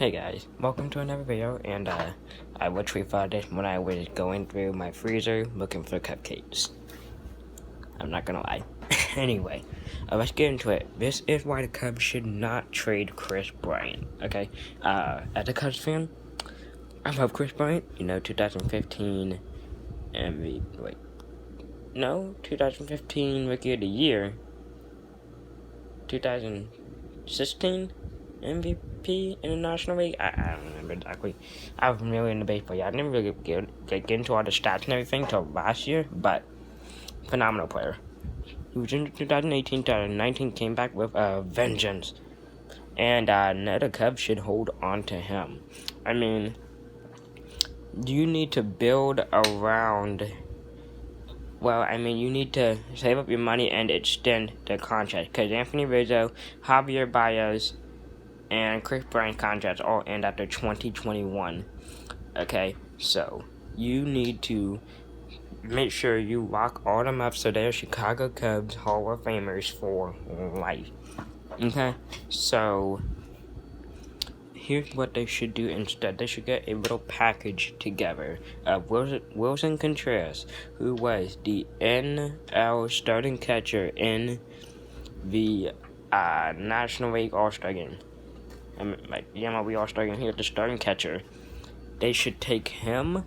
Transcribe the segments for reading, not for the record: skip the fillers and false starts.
Hey guys, welcome to another video, and I literally found it when I was going through my freezer looking for cupcakes. I'm not gonna lie. Anyway, let's get into it. This is why the Cubs should not trade Chris Bryant, okay? As a Cubs fan, I love Chris Bryant. 2015 2015 Rookie of the Year. 2016 MVP in the National League. I don't remember exactly. I was really into baseball. Yeah, I didn't really get into all the stats and everything until last year, but phenomenal player. He was in 2018, 2019, came back with a vengeance. And the Cubs should hold on to him. I mean, you need to build around... Well, I mean, you need to save up your money and extend the contract. Because Anthony Rizzo, Javier Baez, and Chris Bryant contracts all end after 2021. Okay, so you need to make sure you lock all them up so they're Chicago Cubs Hall of Famers for life. Okay, so here's what they should do instead. They should get a little package together of Wilson Contreras, who was the NL starting catcher in the National League All-Star Game. I mean, like the MLB All-Star Game, he was the starting catcher. They should take him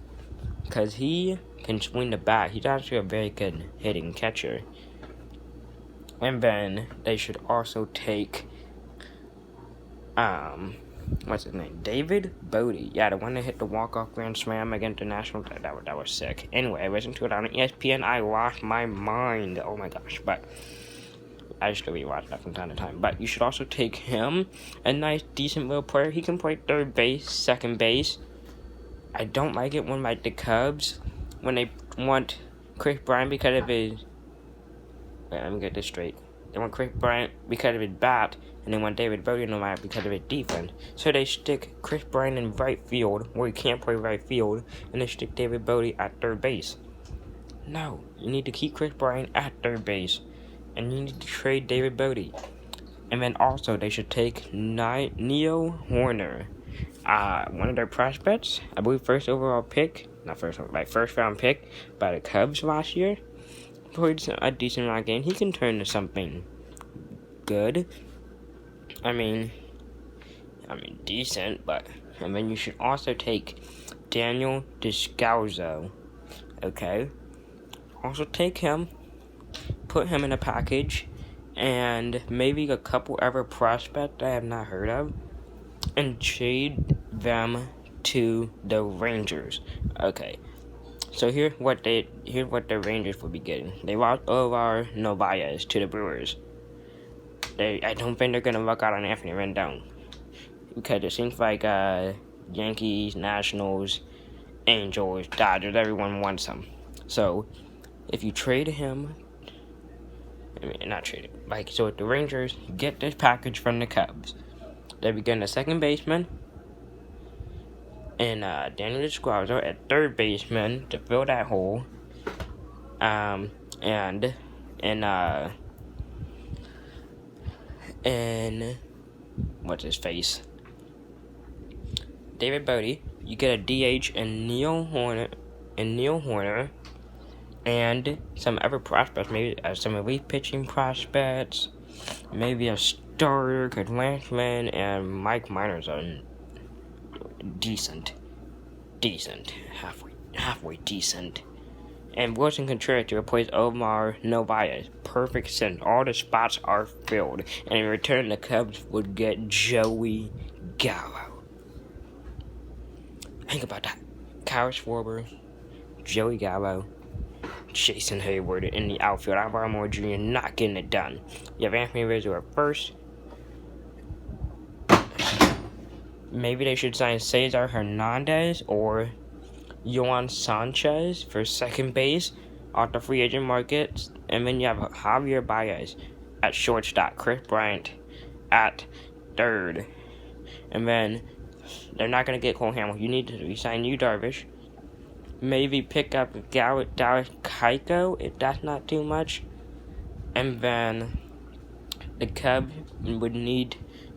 because he can swing the bat. He's actually a very good hitting catcher. And then they should also take what's his name? David Bodie. Yeah, the one that hit the walk-off grand slam against the National. That was sick. Anyway, I listened to it on ESPN. I lost my mind. Oh my gosh. But I just rewatch that from time to time. But you should also take him, a nice, decent little player. He can play third base, second base. I don't like it when, like, the Cubs, when they want Chris Bryant because of his... Wait, let me get this straight. They want Chris Bryant because of his bat, and they want David Bodie in the lineup because of his defense. So they stick Chris Bryant in right field, where he can't play right field, and they stick David Bodie at third base. No, you need to keep Chris Bryant at third base, and you need to trade David Bodie. And then also, they should take Neil Hoerner, one of their prospects, I believe first round pick by the Cubs last year. Played a decent amount of game. He can turn to something good. I mean decent, but and then you should also take Daniel Descalzo. Okay, also take him, put him in a package, and maybe a couple other prospects I have not heard of, and trade them to the Rangers. Okay. So here's what the Rangers will be getting. They lost Omar Narvaez to the Brewers. I don't think they're gonna luck out on Anthony Rendon because it seems like Yankees, Nationals, Angels, Dodgers, everyone wants him. So if you trade him, so if the Rangers get this package from the Cubs, they'll be getting a second baseman and Daniel Descalzo at third baseman to fill that hole, and what's his face? David Bodie. You get a DH and Neil Hoerner, and some other prospects, maybe some elite pitching prospects, maybe a starter, because Lance Lynn and Mike Minor's are decent, halfway decent, and Wilson Contreras to replace Omar Narvaez. Perfect sense. All the spots are filled, and in return, the Cubs would get Joey Gallo. Think about that. Kyle Schwarber, Joey Gallo, Jason Hayward in the outfield. Alvaro Moore Jr. not getting it done. You have Anthony Rizzo at first. Maybe they should sign Cesar Hernandez or Yohan Sanchez for second base off the free agent market. And then you have Javier Baez at shortstop, Chris Bryant at third. And then they're not going to get Cole Hamels. You need to resign Yu Darvish. Maybe pick up Dallas Keuchel if that's not too much. And then the Cubs would need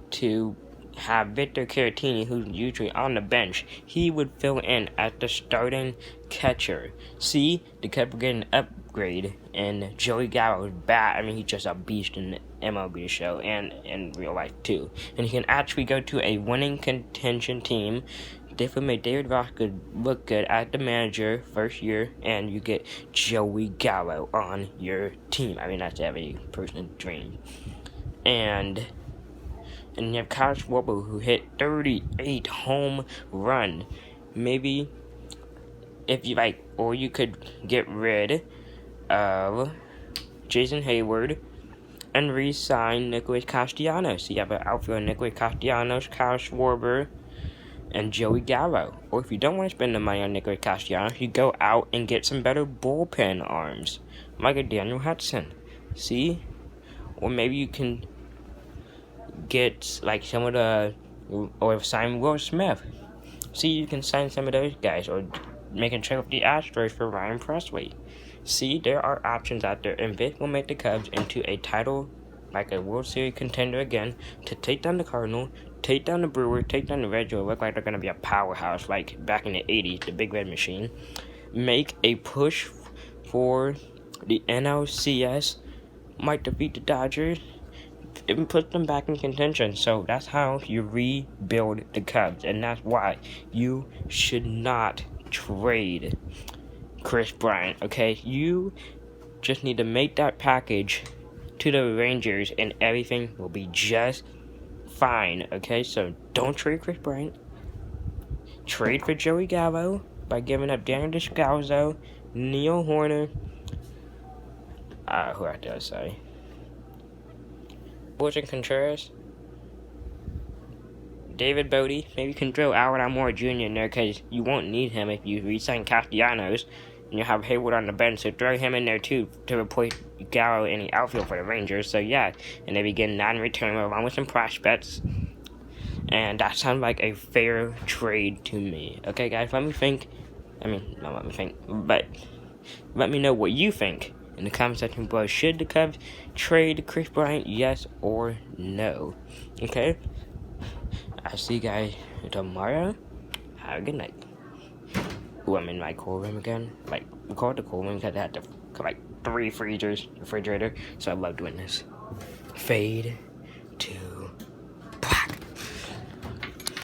to have Victor Caratini, who's usually on the bench. He would fill in as the starting catcher. See, the Cubs were getting an upgrade, and Joey Gallo's bat. I mean, he's just a beast in the MLB show and in real life too. And he can actually go to a winning contention team. This would make David Ross look good as the manager first year, and you get Joey Gallo on your team. I mean, that's every person's dream. And you have Kyle Schwarber, who hit 38 home run. Maybe if you like, or you could get rid of Jason Hayward and re-sign Nicholas Castellanos. So you have an outfielder, Nicholas Castellanos, Kyle Schwarber, and Joey Gallo. Or if you don't want to spend the money on Nicholas Castellanos, you go out and get some better bullpen arms, like a Daniel Hudson. See? Or maybe you can get like some of the, or sign Will Smith. See, you can sign some of those guys, or make a trade with the Astros for Ryan Presley. See, there are options out there, and this will make the Cubs into a title, like a World Series contender again, to take down the Cardinals, take down the Brewers, take down the Reds, who look like they're going to be a powerhouse, like back in the 80s, the Big Red Machine. Make a push for the NLCS, might defeat the Dodgers, and put them back in contention. So that's how you rebuild the Cubs, and that's why you should not trade Chris Bryant, okay? You just need to make that package to the Rangers, and everything will be just fine, okay? So don't trade Chris Bryant. Trade for Joey Gallo by giving up Daniel Descalso, Neil Horner, who I did say? Wilson Contreras, David Bodie. Maybe you can throw Albert Almora Jr. in there, because you won't need him if you re-sign Castellanos, and you have Hayward on the bench, so throw him in there too to replace Gallo in the outfield for the Rangers. So yeah, and they begin non-return along with some prospects, and that sounds like a fair trade to me. Okay, guys, let me think. Not let me think, but let me know what you think in the comment section below. Should the Cubs trade Chris Bryant, yes or no? Okay? I'll see you guys tomorrow. Have a good night. Ooh, I'm in my cool room again. Like, we call it the cool room because I had 3 freezers, refrigerator, so I love doing this. Fade.